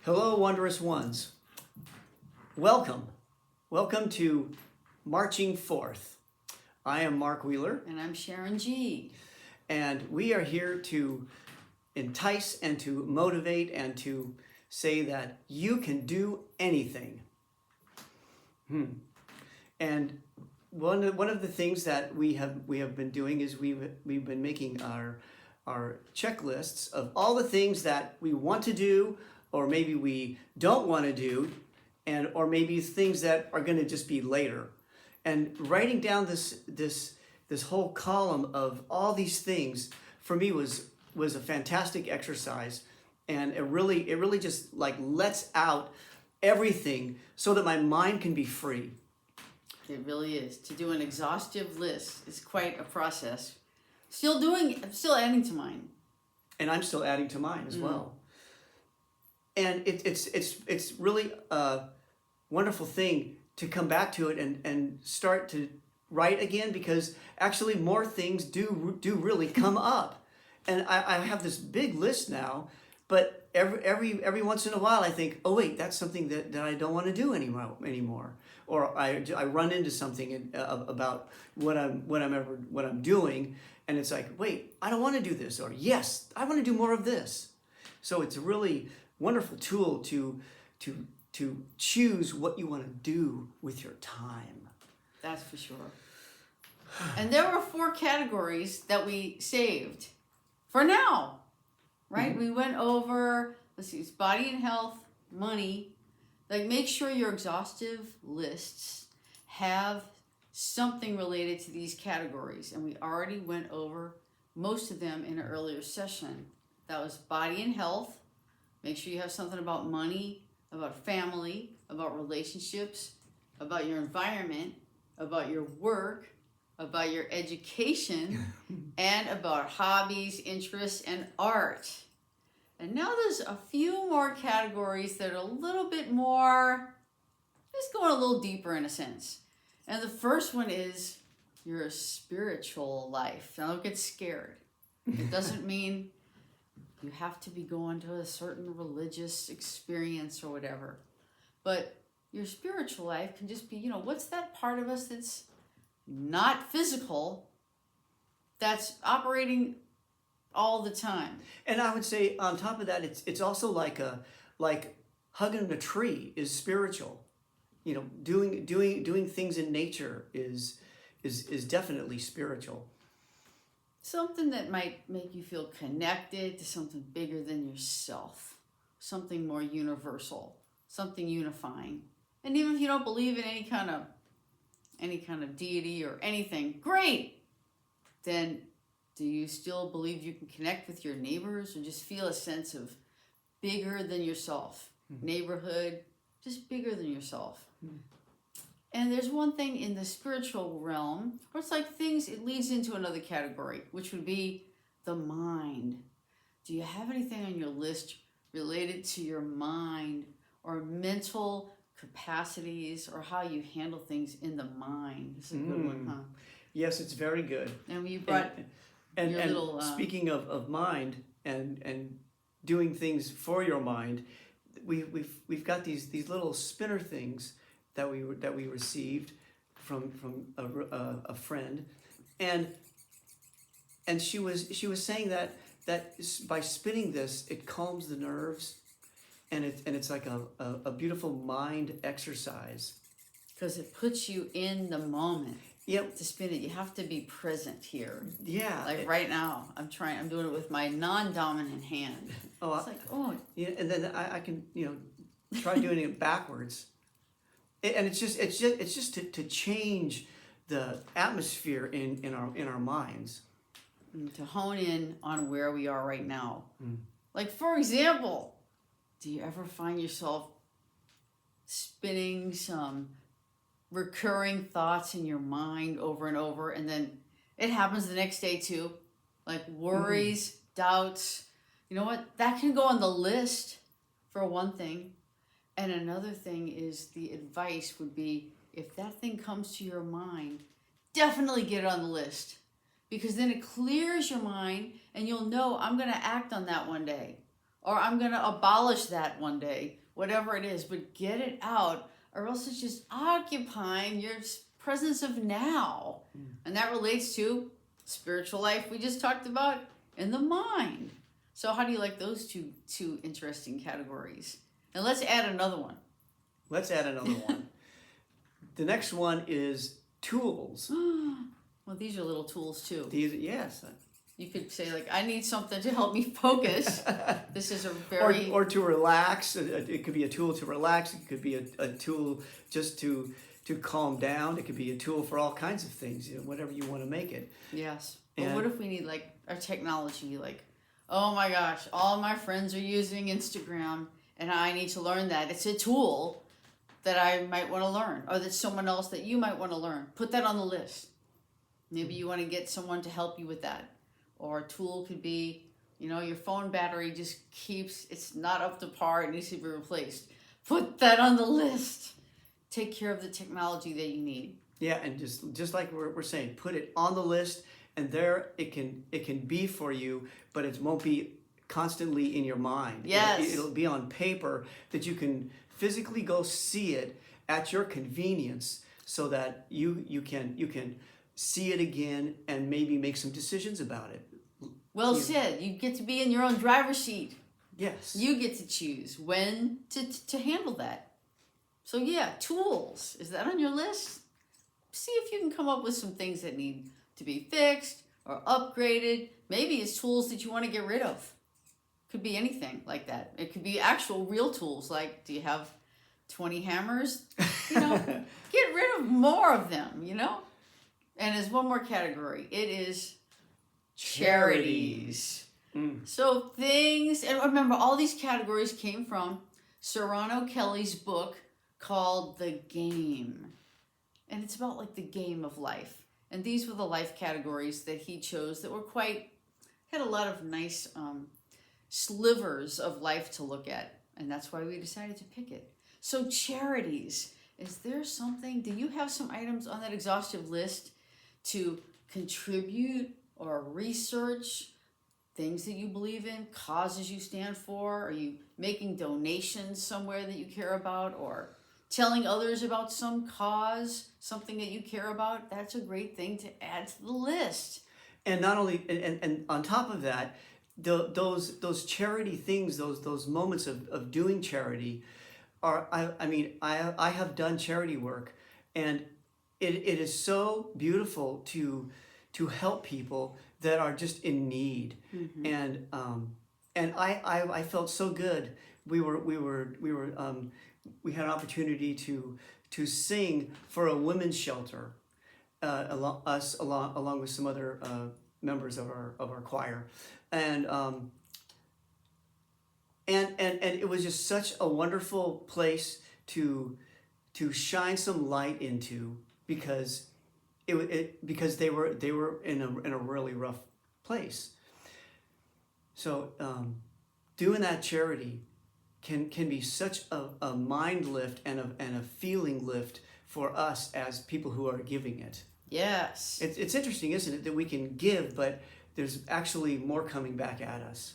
Hello, wondrous ones. Welcome. Welcome to Marching Forth. I am Mark Wheeler. And I'm Sharon G. And we are here to entice and to motivate and to say that you can do anything. And one of the things that we have been doing is we've been making our checklists of all the things that we want to do, or maybe we don't want to do, or maybe things that are going to just be later. And writing down this whole column of all these things for me was a fantastic exercise, and it really just like lets out everything so that my mind can be free. It really is. To do an exhaustive list is quite a process. I'm still adding to mine. And I'm still adding to mine as well. And it's really a wonderful thing to come back to it and start to write again, because actually more things do really come up. And I have this big list now, but every once in a while I think, oh wait, that's something that I don't want to do anymore. Or I run into something about what I'm doing, and it's like, wait, I don't want to do this, or yes, I want to do more of this. So it's a really wonderful tool to choose what you want to do with your time. That's for sure. And there were 4 categories that we saved for now, right? We went over, let's see, it's body and health, money. Like, make sure your exhaustive lists have something related to these categories. And we already went over most of them in an earlier session. That was body and health. Make sure you have something about money, about family, about relationships, about your environment, about your work, about your education, and about hobbies, interests, and art. And now there's a few more categories that are a little bit more, just going a little deeper in a sense. And the first one is your spiritual life. Now don't get scared. It doesn't mean you have to be going to a certain religious experience or whatever. But your spiritual life can just be, what's that part of us that's not physical, that's operating all the time? And I would say on top of that, it's also like hugging a tree is spiritual. Doing things in nature is definitely spiritual. Something that might make you feel connected to something bigger than yourself, something more universal, something unifying. And even if you don't believe in any kind of deity or anything, great. Then do you still believe you can connect with your neighbors, or just feel a sense of bigger than yourself? Neighborhood, just bigger than yourself. And there's one thing in the spiritual realm where it's like it leads into another category, which would be the mind. Do you have anything on your list related to your mind or mental capacities, or how you handle things in the mind? It's a good one, huh? Yes, it's very good. And you brought and little... speaking of mind and doing things for your mind, we've got these little spinner things that we received from a friend, and she was saying that by spinning this, it calms the nerves, and it's like a beautiful mind exercise, because it puts you in the moment. Yep. To spin it, you have to be present here. Yeah. Like right now, I'm doing it with my non-dominant hand. Oh, it's like, oh. Yeah, and then I can try doing it backwards. And it's just to change the atmosphere in our minds, to hone in on where we are right now. Like, for example, do you ever find yourself spinning some recurring thoughts in your mind over and over, and then it happens the next day too, like worries, doubts? You know what? That can go on the list for one thing. And another thing is, the advice would be, if that thing comes to your mind, definitely get it on the list, because then it clears your mind and you'll know, I'm going to act on that one day. or I'm going to abolish that one day, whatever it is, but get it out, or else it's just occupying your presence of now. And that relates to spiritual life we just talked about and the mind. So how do you like those two interesting categories? And let's add another one. Let's add another one. The next one is tools. Well, these are little tools too. These, yes. You could say, like, I need something to help me focus. This is a very... Or to relax. It could be a tool to relax. It could be a tool just to calm down. It could be a tool for all kinds of things, whatever you want to make it. Yes. But what if we need, like, our technology, like, oh my gosh, all my friends are using Instagram, and I need to learn that. It's a tool that I might want to learn, or that's someone else that you might want to learn. Put that on the list. Maybe you want to get someone to help you with that. Or a tool could be, your phone battery just keeps, it's not up to par, it needs to be replaced. Put that on the list. Take care of the technology that you need. Yeah, and just like we're saying, put it on the list, and there it can be for you, but it won't be constantly in your mind. Yes. It'll be on paper that you can physically go see it at your convenience, so that you can see it again and maybe make some decisions about it. Well said. You get to be in your own driver's seat. Yes. You get to choose when to handle that. So yeah, tools. Is that on your list? See if you can come up with some things that need to be fixed or upgraded. Maybe it's tools that you want to get rid of. Could be anything like that. It could be actual real tools. Like, do you have 20 hammers? Get rid of more of them, And as one more category, it is charities. So things, and remember, all these categories came from Sarano Kelley's book called The Game. And it's about like the game of life. And these were the life categories that he chose that were had a lot of nice slivers of life to look at. And that's why we decided to pick it. So charities, is there something, do you have some items on that exhaustive list to contribute or research things that you believe in, causes you stand for? Are you making donations somewhere that you care about, or telling others about some cause, something that you care about? That's a great thing to add to the list. And not only, and on top of that, those charity things, those moments of doing charity are, I have done charity work, and it is so beautiful to help people that are just in need. And I felt so good. We had an opportunity to sing for a women's shelter, along with some other members of our choir, and it was just such a wonderful place to shine some light into, because because they were in a really rough place. So doing that charity can be such a mind lift and a feeling lift for us as people who are giving it. Yes. It's interesting, isn't it, that we can give, but there's actually more coming back at us.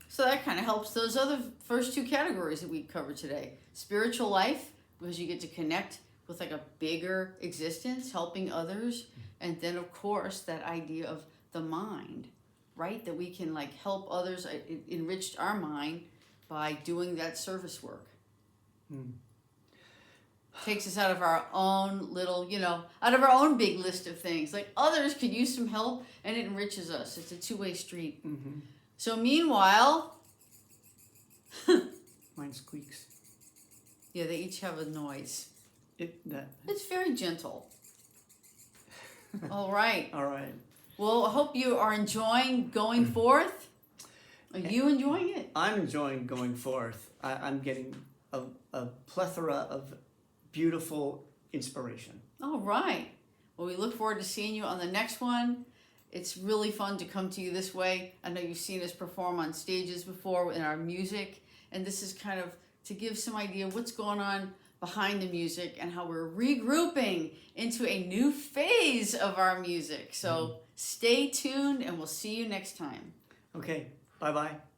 So that kind of helps those other first two categories that we covered today. Spiritual life, because you get to connect with like a bigger existence, helping others. And then, of course, that idea of the mind, right? That we can like help others, enrich our mind by doing that service work. Takes us out of our own little, out of our own big list of things. Like, others could use some help, and it enriches us. It's a two-way street. So meanwhile... Mine squeaks. Yeah, they each have a noise. It's very gentle. All right. All right. Well, I hope you are enjoying going forth. Are you enjoying it? I'm enjoying going forth. I'm getting a plethora of beautiful inspiration. All right. Well, we look forward to seeing you on the next one. It's really fun to come to you this way. I know you've seen us perform on stages before in our music, and this is kind of to give some idea of what's going on behind the music and how we're regrouping into a new phase of our music. So stay tuned, and we'll see you next time. Okay. Bye-bye.